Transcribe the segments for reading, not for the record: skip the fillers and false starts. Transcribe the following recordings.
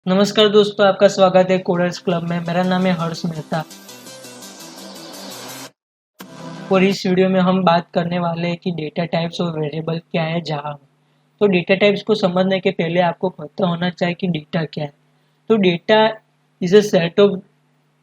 नमस्कार दोस्तों, आपका स्वागत है कोडर्स क्लब में। मेरा नाम है हर्ष मेहता और इस वीडियो में हम बात करने वाले हैं कि डेटा टाइप्स और वेरिएबल क्या है जावा में। तो डेटा टाइप्स को समझने के पहले आपको पता होना चाहिए कि डेटा क्या है। तो data is a set of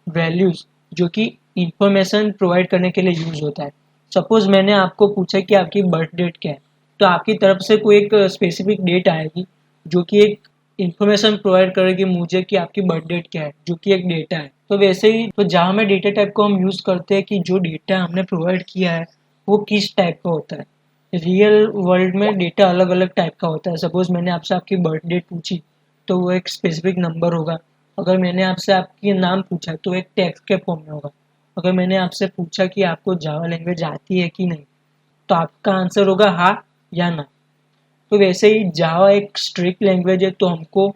values जो कि इंफॉर्मेशन प्रोवाइड करने के लिए यूज होता है। सपोज मैंने आपको पूछा कि आपकी बर्थ डेट क्या है, तो आपकी तरफ से कोई एक स्पेसिफिक डेट आएगी जो कि एक इंफॉर्मेशन प्रोवाइड करेगी मुझे कि आपकी बर्थ डेट क्या है, जो कि एक डेटा है। तो वैसे ही तो जहाँ में डेटा टाइप को हम यूज करते हैं कि जो डेटा हमने प्रोवाइड किया है वो किस टाइप का होता है। रियल वर्ल्ड में डेटा अलग अलग टाइप का होता है। सपोज मैंने आपसे आपकी बर्थ डेट पूछी तो वो एक स्पेसिफिक नंबर होगा। अगर मैंने आपसे आपकी नाम पूछा तो एक टेक्स्ट के फॉर्म में होगा। अगर मैंने आपसे पूछा कि आपको जावा लैंग्वेज आती है कि नहीं, तो आपका आंसर होगा हाँ या ना। तो वैसे ही जावा एक स्ट्रिक्ट लैंग्वेज है, तो हमको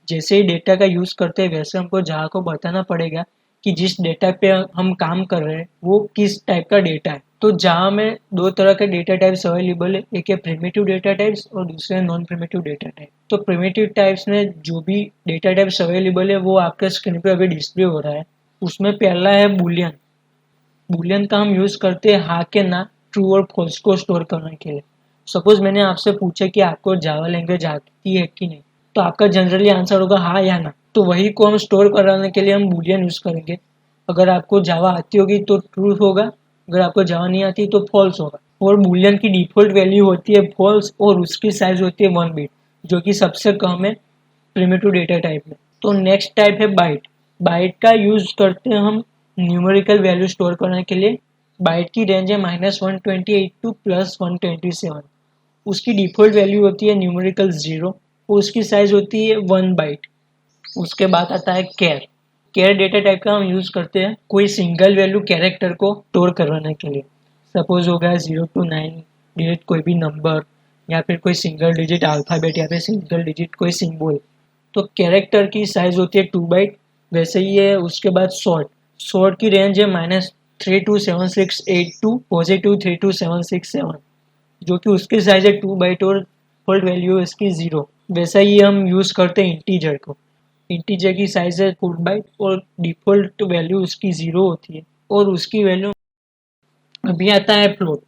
जैसे ही डेटा का यूज़ करते हैं वैसे हमको जावा को बताना पड़ेगा कि जिस डेटा पे हम काम कर रहे हैं वो किस टाइप का डेटा है। तो जावा में दो तरह के डेटा टाइप्स अवेलेबल है, एक है प्रिमिटिव डेटा टाइप्स और दूसरे है नॉन प्रिमिटिव डेटा टाइप। तो प्रिमिटिव टाइप्स में जो भी डेटा टाइप्स अवेलेबल है वो आपके स्क्रीन पे अभी डिस्प्ले हो रहा है। उसमें पहला है बूलियन। बूलियन का हम यूज़ करते हैं हाँ के ना, ट्रू और फॉल्स को स्टोर करने के लिए। सपोज मैंने आपसे पूछा कि आपको जावा लैंग्वेज आती है कि नहीं, तो आपका जनरली आंसर होगा हाँ या ना। तो वही को हम स्टोर कराने के लिए हम बूलियन यूज़ करेंगे। अगर आपको जावा आती होगी तो ट्रू होगा, अगर आपको जावा नहीं आती तो फॉल्स होगा। और बूलियन की डिफ़ॉल्ट वैल्यू होती है फॉल्स और उसकी साइज होती है 1 बिट, जो कि सबसे कम है प्रिमिटिव डेटा टाइप में। तो नेक्स्ट टाइप है बाइट। बाइट का यूज करते हैं हम न्यूमेरिकल वैल्यू स्टोर करने के लिए। बाइट की रेंज है -128 टू +127। उसकी डिफॉल्ट वैल्यू होती है न्यूमेरिकल 0 और उसकी साइज होती है 1 बाइट। उसके बाद आता है कैर। कैर डेटा टाइप का हम यूज करते हैं कोई सिंगल वैल्यू कैरेक्टर को स्टोर करवाने के लिए। सपोज हो गया 0 to 9 डिजिट कोई भी नंबर, या फिर कोई सिंगल डिजिट अल्फाबेट, या फिर सिंगल डिजिट कोई सिंबल। तो कैरेक्टर की साइज होती है 2 बाइट। वैसे ही है उसके बाद शॉर्ट। शॉर्ट की रेंज है -327682 टू +323277, जो कि उसकी साइज है 2 बाइट और डिफॉल्ट वैल्यू है इसकी 0। वैसा ही हम यूज करते हैं इंटीजर को। इंटीजर की साइज है 4 बाइट और डिफॉल्ट वैल्यू उसकी 0 होती है। और उसकी वैल्यू अभी आता है फ्लोट।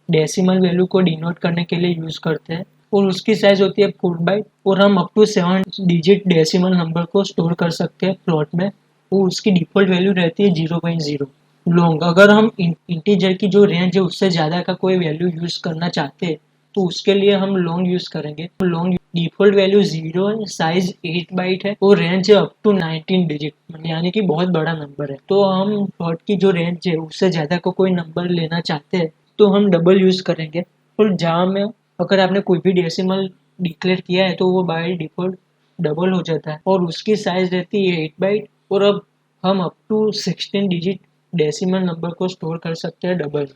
डेसिमल वैल्यू को डिनोट करने के लिए यूज करते हैं और उसकी साइज होती है 4 बाइट और हम up to 7 digit decimal number को स्टोर कर सकते हैं फ्लोट में। वो उसकी डिफॉल्ट वैल्यू रहती है 0.0। लॉन्ग, अगर हम इंटीजर की जो रेंज है उससे ज़्यादा का कोई वैल्यू यूज करना चाहते हैं तो उसके लिए हम लॉन्ग यूज करेंगे। लॉन्ग डिफॉल्ट वैल्यू 0 है, साइज 8 बाइट है और रेंज है अप टू 19 डिजिट, यानी कि बहुत बड़ा नंबर है। तो हम फ्लोट की जो रेंज है उससे ज़्यादा का कोई नंबर लेना चाहते हैं तो हम डबल यूज़ करेंगे। और जावा में अगर आपने कोई भी डेसिमल डिक्लेयर किया है तो वो बाय डिफ़ॉल्ट डबल हो जाता है और उसकी साइज़ रहती है 8 बाइट। और अब हम up to 16 digit decimal number को स्टोर कर सकते हैं डबल।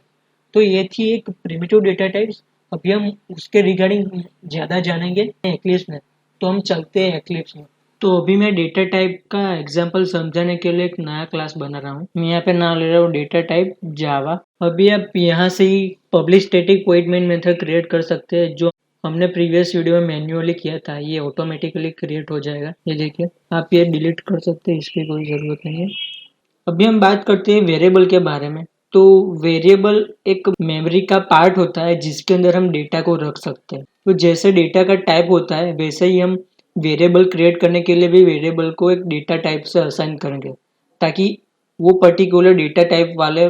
तो ये थी एक प्रिमिटिव डेटा टाइप्स। अभी हम उसके रिगार्डिंग ज़्यादा जानेंगे एक्लिप्स में। तो हम चलते हैं एक्लिप्स में। तो अभी मैं डेटा टाइप का एग्जांपल समझाने के लिए एक नया क्लास बना रहा हूँ। मैं यहाँ पे नाम ले रहा हूँ डेटा टाइप जावा। अभी आप यहाँ से ही public static void main method create कर सकते हैं, जो हमने प्रीवियस वीडियो में मैन्युअली किया था। ये ऑटोमेटिकली क्रिएट हो जाएगा। ये देखिए, आप ये डिलीट कर सकते हैं, इसकी कोई ज़रूरत नहीं है। अभी हम बात करते हैं वेरिएबल के बारे में। तो वेरिएबल एक मेमोरी का पार्ट होता है जिसके अंदर हम डेटा को रख सकते हैं। तो जैसे डेटा का टाइप होता है वैसे ही हम वेरिएबल क्रिएट करने के लिए भी वेरिएबल को एक डेटा टाइप से असाइन करेंगे, ताकि वो पर्टिकुलर डेटा टाइप वाले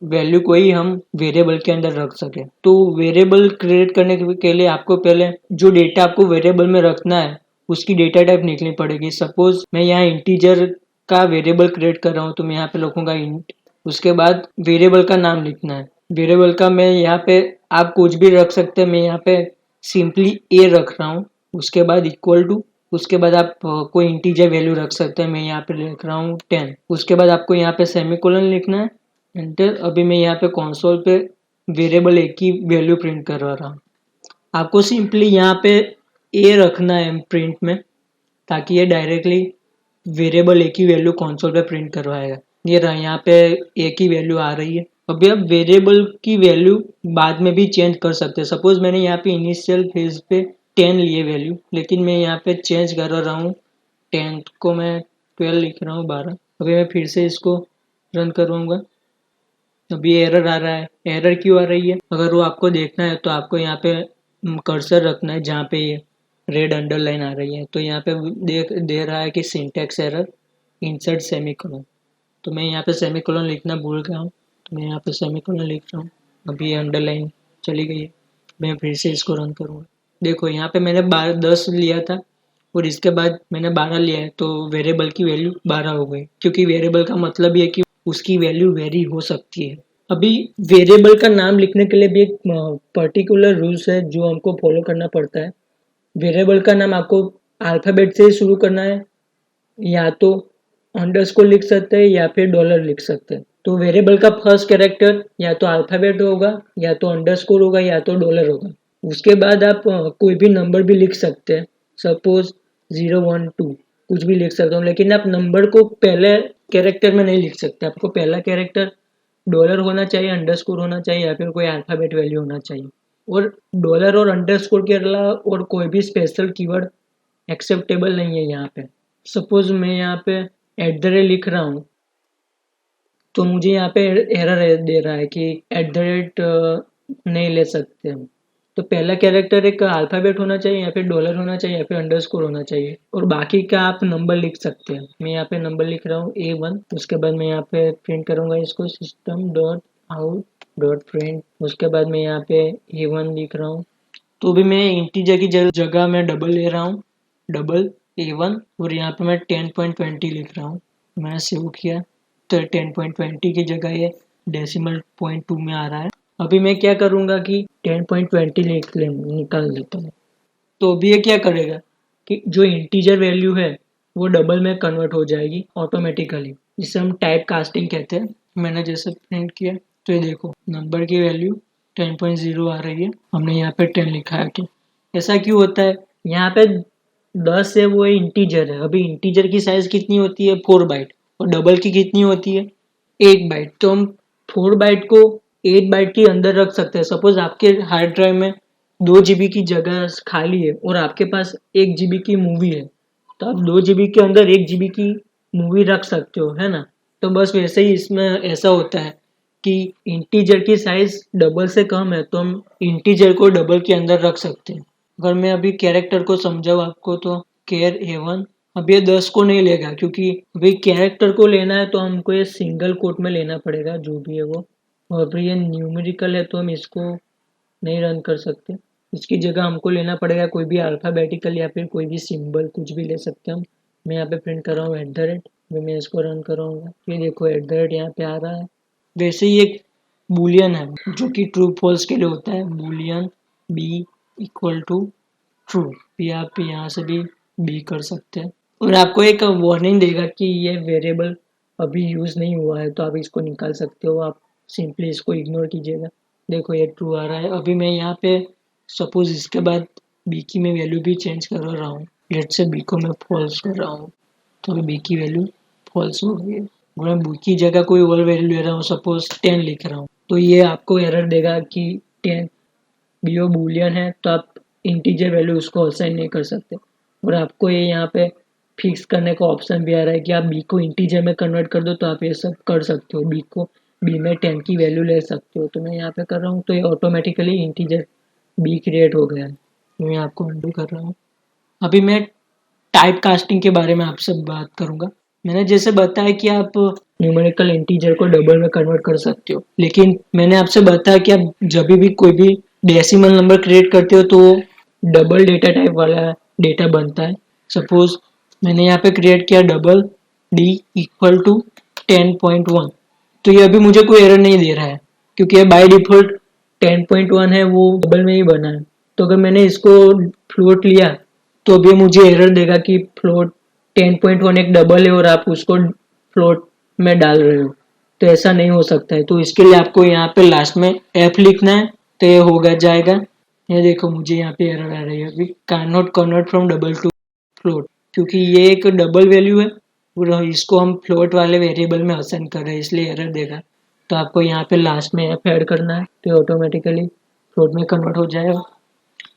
वैल्यू को ही हम वेरिएबल के अंदर रख सके। तो वेरिएबल क्रिएट करने के लिए आपको पहले जो डेटा आपको वेरिएबल में रखना है उसकी डेटा टाइप निकलनी पड़ेगी। सपोज मैं यहाँ इंटीजर का वेरिएबल क्रिएट कर रहा हूँ तो मैं यहाँ पे लिखूंगा इंट। उसके बाद वेरिएबल का नाम लिखना है। वेरिएबल का मैं यहाँ पे आप कुछ भी रख सकते हैं, मैं यहाँ पे सिंपली ए रख रहा हूँ। उसके बाद इक्वल टू, उसके बाद आप कोई इंटीजर वैल्यू रख सकते हैं, मैं यहाँ पे लिख रहा हूँ 10। उसके बाद आपको यहाँ पे सेमीकोलन लिखना है, एंटर। अभी मैं यहाँ पे कंसोल पे वेरिएबल ए की वैल्यू प्रिंट करवा रहा हूँ। आपको सिंपली यहाँ पे ए रखना है प्रिंट में, ताकि ये डायरेक्टली वेरिएबल ए की वैल्यू कंसोल पे प्रिंट करवाएगा। ये रहा, यहाँ पे ए की वैल्यू आ रही है। अभी आप वेरिएबल की वैल्यू बाद में भी चेंज कर सकते हैं। सपोज मैंने यहाँ पे इनिशियल फेज पे 10 लिए वैल्यू, लेकिन मैं यहाँ पे चेंज कर रहा हूँ 10th को मैं 12 लिख रहा हूँ 12। अभी मैं फिर से इसको रन करूँगा। अभी एरर आ रहा है। एरर क्यों आ रही है? अगर वो आपको देखना है तो आपको यहाँ पे कर्सर रखना है जहाँ पे ये रेड अंडरलाइन आ रही है। तो यहाँ पे दे रहा है कि सिंटैक्स एरर इंसर्ट सेमीकोलन। तो मैं यहाँ पे सेमीकोलन लिखना भूल गया हूँ, तो मैं यहाँ पे सेमीकोलन लिख रहा हूँ। अभी ये अंडरलाइन चली गई है। मैं फिर से इसको रन करूँगा। देखो यहाँ पे मैंने 10 लिया था और इसके बाद मैंने 12 लिया है, तो वेरिएबल की वैल्यू 12 हो गई, क्योंकि वेरिएबल का मतलब ये है कि उसकी वैल्यू वेरी हो सकती है। अभी वेरिएबल का नाम लिखने के लिए भी एक पर्टिकुलर रूल्स है जो हमको फॉलो करना पड़ता है। वेरिएबल का नाम आपको अल्फ़ाबेट से ही शुरू करना है, या तो अंडरस्कोर लिख सकते हैं या फिर डॉलर लिख सकते हैं। तो वेरिएबल का फर्स्ट कैरेक्टर या तो अल्फ़ाबेट होगा, या तो अंडरस्कोर होगा, या तो डॉलर होगा। उसके बाद आप कोई भी नंबर भी लिख सकते हैं, सपोज 0 1 2 कुछ भी लिख सकते हो, लेकिन आप नंबर को पहले कैरेक्टर में नहीं लिख सकते। आपको पहला कैरेक्टर डॉलर होना चाहिए, अंडरस्कोर होना चाहिए, या फिर कोई अल्फ़ाबेट वैल्यू होना चाहिए। और डॉलर और अंडरस्कोर के अलावा और कोई भी स्पेशल कीवर्ड एक्सेप्टेबल नहीं है यहाँ पे। सपोज मैं यहाँ पे @ लिख रहा हूँ, तो मुझे यहाँ पे एरर दे रहा है कि @ नहीं ले सकते हम। तो पहला कैरेक्टर एक अल्फ़ाबेट होना चाहिए, या फिर डॉलर होना चाहिए, या फिर अंडरस्कोर होना चाहिए, और बाकी का आप नंबर लिख सकते हैं। मैं यहाँ पे नंबर लिख रहा हूँ A1। उसके बाद मैं यहाँ पे प्रिंट करूँगा इसको system.out.print। उसके बाद मैं यहाँ पे A1 लिख रहा हूँ। तो भी मैं इंटीजर की जगह मैं डबल ले रहा हूँ, डबल A1, और यहाँ पे मैं 10.20 लिख रहा हूँ। मैंने सेव किया तो 10.20 की जगह ये डेसिमल पॉइंट 2 में आ रहा है। अभी मैं क्या करूँगा कि 10.20 निकाल लेता हूँ। तो अभी ये क्या करेगा कि जो इंटीजर वैल्यू है वो डबल में कन्वर्ट हो जाएगी ऑटोमेटिकली, जिसे हम टाइप कास्टिंग कहते हैं। मैंने जैसे प्रिंट किया तो ये देखो नंबर की वैल्यू 10.0 आ रही है। हमने यहाँ पे 10 लिखा है। कि ऐसा क्यों होता है? यहाँ पे 10 है वो इंटीजर है। अभी इंटीजर की साइज कितनी होती है? 4 बाइट। और डबल की कितनी होती है? 8 बाइट। तो हम 4 बाइट को 8 बाइट के अंदर रख सकते हैं। सपोज आपके हार्ड ड्राइव में 2 GB की जगह खाली है और आपके पास 1 GB की मूवी है, तो आप 2 GB के अंदर 1 GB की मूवी रख सकते हो, है ना? तो बस वैसे ही इसमें ऐसा होता है कि इंटीजर की साइज डबल से कम है तो हम इंटीजर को डबल के अंदर रख सकते हैं। अगर मैं अभी कैरेक्टर को समझाऊँ आपको, तो केयर A1 अब ये 10 को नहीं लेगा, क्योंकि अभी कैरेक्टर को लेना है तो हमको ये सिंगल कोट में लेना पड़ेगा जो भी है वो। और अभी ये न्यूमेरिकल है तो हम इसको नहीं रन कर सकते। इसकी जगह हमको लेना पड़ेगा कोई भी अल्फ़ाबेटिकल या फिर कोई भी सिंबल, कुछ भी ले सकते हैं हम। मैं यहाँ पे प्रिंट कर रहा हूँ @ मैं इसको रन करूँगा। ये देखो @ यहाँ पे आ रहा है। वैसे ही एक बूलियन है जो कि ट्रू फॉल्स के लिए होता है, boolean b equal to true. भी आप यहाँ से भी b कर सकते हैं, और आपको एक वार्निंग देगा कि ये वेरिएबल अभी यूज़ नहीं हुआ है, तो आप इसको निकाल सकते हो। आप सिंपली इसको इग्नोर कीजिएगा। देखो ये ट्रू आ रहा है। अभी मैं यहाँ पे सपोज इसके बाद b की मैं वैल्यू भी चेंज कर रहा हूँ। लेट से b को मैं फॉल्स कर रहा हूँ, तो b की वैल्यू फॉल्स हो गई है। अगर मैं b की जगह कोई और वैल्यू ले रहा हूँ, सपोज 10 लिख रहा हूँ, तो ये आपको एरर देगा कि 10 बीओ बूलियन है, तो आप इंटीजर वैल्यू उसको असाइन नहीं कर सकते। और आपको ये यहाँ पे फिक्स करने का ऑप्शन भी आ रहा है कि आप b को इंटीजर में कन्वर्ट कर दो, तो आप ये सब कर सकते हो। b में 10 की वैल्यू ले सकते हो। तो मैं यहाँ पे कर रहा हूँ, तो ये ऑटोमेटिकली इंटीजर b क्रिएट हो गया है। मैं आपको अंडू कर रहा हूँ। अभी मैं टाइप कास्टिंग के बारे में आपसे बात करूंगा। मैंने जैसे बताया कि आप न्यूमेरिकल इंटीजर को डबल में कन्वर्ट कर सकते हो, लेकिन मैंने आपसे बताया कि आप जब भी कोई भी डेसिमल नंबर क्रिएट करते हो तो डबल डेटा टाइप वाला डेटा बनता है। सपोज मैंने यहाँ पे क्रिएट किया डबल d इक्वल टू 10.1, तो ये अभी मुझे कोई एरर नहीं दे रहा है, क्योंकि ये बाय डिफॉल्ट 10.1 है, वो डबल में ही बना है। तो अगर मैंने इसको फ्लोट लिया तो अभी मुझे एरर देगा कि फ्लोट 10.1 एक डबल है और आप उसको फ्लोट में डाल रहे हो, तो ऐसा नहीं हो सकता है। तो इसके लिए आपको यहाँ पे लास्ट में f लिखना है, तो ये होगा जाएगा। ये देखो मुझे यहाँ पे एरर आ रही है अभी, can not convert from double two float, क्योंकि ये एक डबल वैल्यू है और इसको हम फ्लोट वाले वेरिएबल में असाइन कर रहे हैं, इसलिए एरर देगा। तो आपको यहाँ पे लास्ट में f ऐड करना है, तो ऑटोमेटिकली फ्लोट में कन्वर्ट हो जाएगा।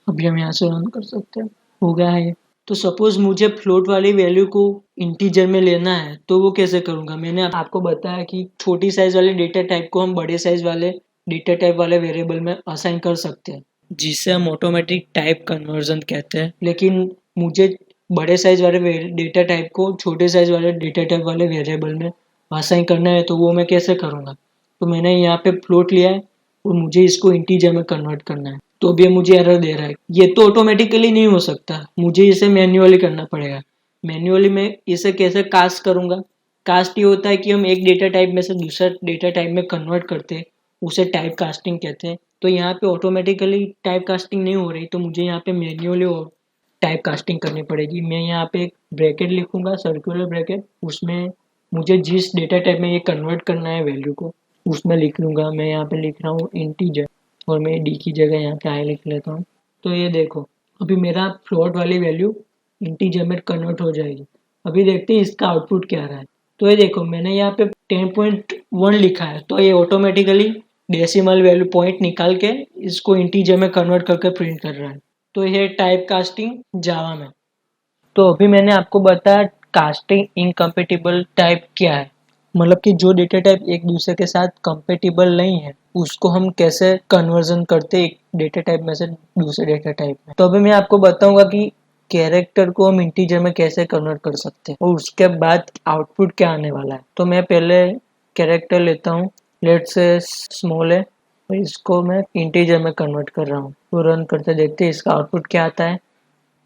अभी हम यहाँ से रन कर सकते हैं, हो गया है ये। तो सपोज मुझे फ्लोट वाली वैल्यू को इंटीजर में लेना है तो वो कैसे करूँगा। मैंने आपको बताया कि छोटी साइज वाले डेटा टाइप को हम बड़े साइज वाले डेटा टाइप वाले वेरिएबल में असाइन कर सकते हैं, जिसे हम ऑटोमेटिक टाइप कन्वर्जन कहते हैं। लेकिन मुझे बड़े साइज वाले डेटा टाइप को छोटे साइज वाले डेटा टाइप वाले वेरिएबल में असाइन करना है, तो वो मैं कैसे करूँगा। तो मैंने यहाँ पे फ्लोट लिया है और मुझे इसको इंटीजर में कन्वर्ट करना है, तो भी मुझे एरर दे रहा है। ये तो ऑटोमेटिकली नहीं हो सकता, मुझे इसे मैन्युअली करना पड़ेगा। मैन्युअली मैं इसे कैसे कास्ट करूँगा। कास्ट ये होता है कि हम एक डेटा टाइप में से दूसरा डेटा टाइप में कन्वर्ट करते हैं, उसे टाइप कास्टिंग कहते हैं। तो यहाँ पे ऑटोमेटिकली टाइप कास्टिंग नहीं हो रही, तो मुझे यहाँ पे मैन्युअली टाइप कास्टिंग करनी पड़ेगी। मैं यहाँ पे एक ब्रैकेट लिखूंगा, सर्कुलर ब्रैकेट, उसमें मुझे जिस डेटा टाइप में ये कन्वर्ट करना है वैल्यू को, उसमें लिख लूँगा। मैं यहाँ पे लिख रहा हूँ इंटीजर और मैं डी की जगह यहाँ पे आई लिख लेता हूँ। तो ये देखो अभी मेरा फ्लोट वाली वैल्यू इंटीजर में कन्वर्ट हो जाएगी। अभी देखते हैं इसका आउटपुट क्या रहा है। तो ये देखो मैंने यहाँ पे 10.1 लिखा है, तो ये ऑटोमेटिकली डेसिमल वैल्यू पॉइंट निकाल के इसको इंटीजर में कन्वर्ट करके प्रिंट कर रहा है। तो ये टाइप कास्टिंग जावा में। तो अभी मैंने आपको बताया कास्टिंग इनकम्पेटिबल टाइप क्या है, मतलब कि जो डेटा टाइप एक दूसरे के साथ कंपेटिबल नहीं है उसको हम कैसे कन्वर्जन करते एक डेटा टाइप में से दूसरे डेटा टाइप में। तो अभी मैं आपको बताऊंगा कि कैरेक्टर को हम इंटीजर में कैसे कन्वर्ट कर सकते हैं और उसके बाद आउटपुट क्या आने वाला है। तो मैं पहले कैरेक्टर लेता हूँ, लेट्स से स्मॉल है, तो इसको मैं इंटीजर में कन्वर्ट कर रहा हूँ। तो रन करते देखते हैं इसका आउटपुट क्या आता है।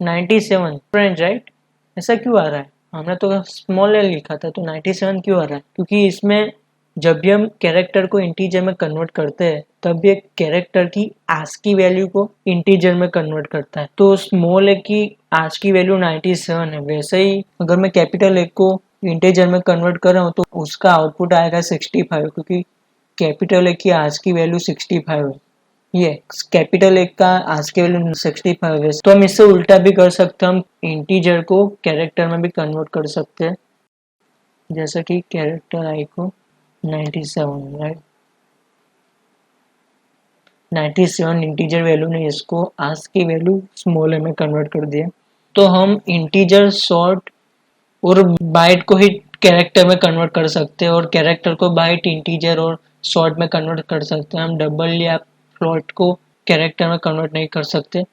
97 फ्रेंड राइट, ऐसा क्यों आ रहा है। हमने तो स्मॉल एल लिखा था, तो 97 क्यों आ रहा है। क्योंकि इसमें जब भी हम कैरेक्टर को इंटीजर में कन्वर्ट करते हैं तब ये कैरेक्टर की आस्की वैल्यू को इंटीजर में कन्वर्ट करता है। तो स्मॉल ए की आस्की वैल्यू 97 है, वैसे ही अगर मैं कैपिटल ए को इंटीजर में कन्वर्ट कर रहा हूँ तो उसका आउटपुट आएगा 65, क्योंकि कैपिटल ए की आस्की वैल्यू 65 है। ये कैपिटल ए का आज के वैल्यू 65 है। तो हम इससे उल्टा भी कर सकते हैं, हम इंटीजर को कैरेक्टर में भी कन्वर्ट कर सकते हैं, जैसे कि कैरेक्टर आई को 97 राइट। 97 इंटीजर वैल्यू ने इसको आज की वैल्यू स्मॉल ए में कन्वर्ट कर दिया। तो हम इंटीजर शॉर्ट और बाइट को ही कैरेक्टर में कन्वर्ट कर सकते हैं और कैरेक्टर को बाइट इंटीजर और शॉर्ट में कन्वर्ट कर सकते हैं। हम डबल या फ्लोट को कैरेक्टर में कन्वर्ट नहीं कर सकते।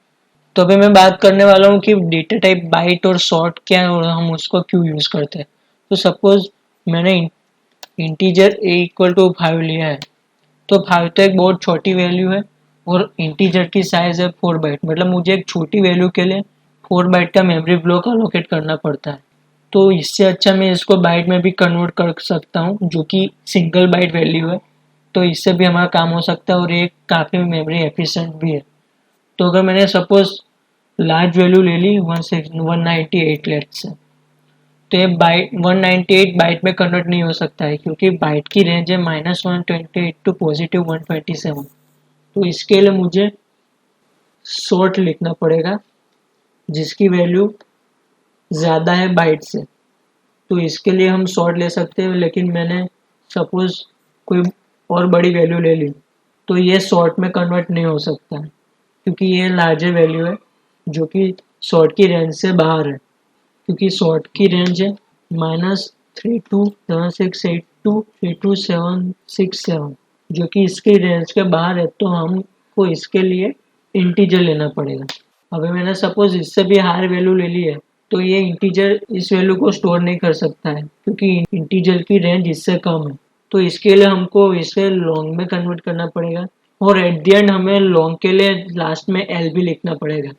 तो अभी मैं बात करने वाला हूँ कि डेटा टाइप बाइट और शॉर्ट क्या है और हम उसको क्यों यूज़ करते हैं। तो सपोज मैंने इंटीजर ए इक्वल टू 5 लिया है, तो 5 तो एक बहुत छोटी वैल्यू है और इंटीजर की साइज है 4 बाइट, मतलब मुझे एक छोटी वैल्यू के लिए 4 बाइट का मेमोरी ब्लॉक अलोकेट करना पड़ता है। तो इससे अच्छा मैं इसको बाइट में भी कन्वर्ट कर सकता हूँ, जो कि सिंगल बाइट वैल्यू है, तो इससे भी हमारा काम हो सकता है और ये काफ़ी मेमोरी एफिशिएंट भी है। तो अगर मैंने सपोज लार्ज वैल्यू ले ली 198 लेट से, तो ये बाइट 198 बाइट में कन्वर्ट नहीं हो सकता है, क्योंकि बाइट की रेंज है -128 टू +127। तो इसके लिए मुझे शॉर्ट लिखना पड़ेगा जिसकी वैल्यू ज़्यादा है बाइट से। तो इसके लिए हम शॉर्ट ले सकते हैं, लेकिन मैंने सपोज कोई और बड़ी वैल्यू ले ली तो ये शॉर्ट में कन्वर्ट नहीं हो सकता है, क्योंकि ये लार्जर वैल्यू है जो कि शॉर्ट की रेंज से बाहर है। क्योंकि शॉर्ट की रेंज है -327682326767, जो कि इसकी रेंज के बाहर है, तो हमको इसके लिए इंटीजर लेना पड़ेगा। अभी मैंने सपोज इससे भी हायर वैल्यू ले ली है, तो ये इंटीजर इस वैल्यू को स्टोर नहीं कर सकता है, क्योंकि इंटीजर की रेंज इससे कम है। तो इसके लिए हमको इसे लॉन्ग में कन्वर्ट करना पड़ेगा और एट द एंड हमें लॉन्ग के लिए लास्ट में एल भी लिखना पड़ेगा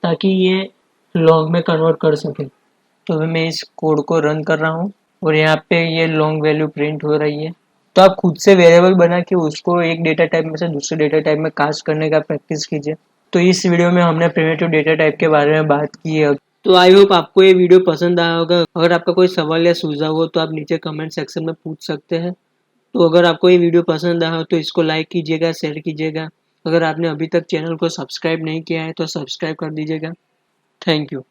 ताकि ये लॉन्ग में कन्वर्ट कर सके। तो अभी मैं इस कोड को रन कर रहा हूँ और यहाँ पे ये लॉन्ग वैल्यू प्रिंट हो रही है। तो आप खुद से वेरिएबल बना के उसको एक डेटा टाइप में से दूसरे डेटा टाइप में कास्ट करने का प्रैक्टिस कीजिए। तो इस वीडियो में हमने प्रिमिटिव डेटा टाइप के बारे में बात की है। तो आई होप आपको ये वीडियो पसंद आया होगा। अगर आपका कोई सवाल या सुझाव हो तो आप नीचे कमेंट सेक्शन में पूछ सकते हैं। तो अगर आपको ये वीडियो पसंद आया हो तो इसको लाइक कीजिएगा, शेयर कीजिएगा। अगर आपने अभी तक चैनल को सब्सक्राइब नहीं किया है तो सब्सक्राइब कर दीजिएगा। Thank you.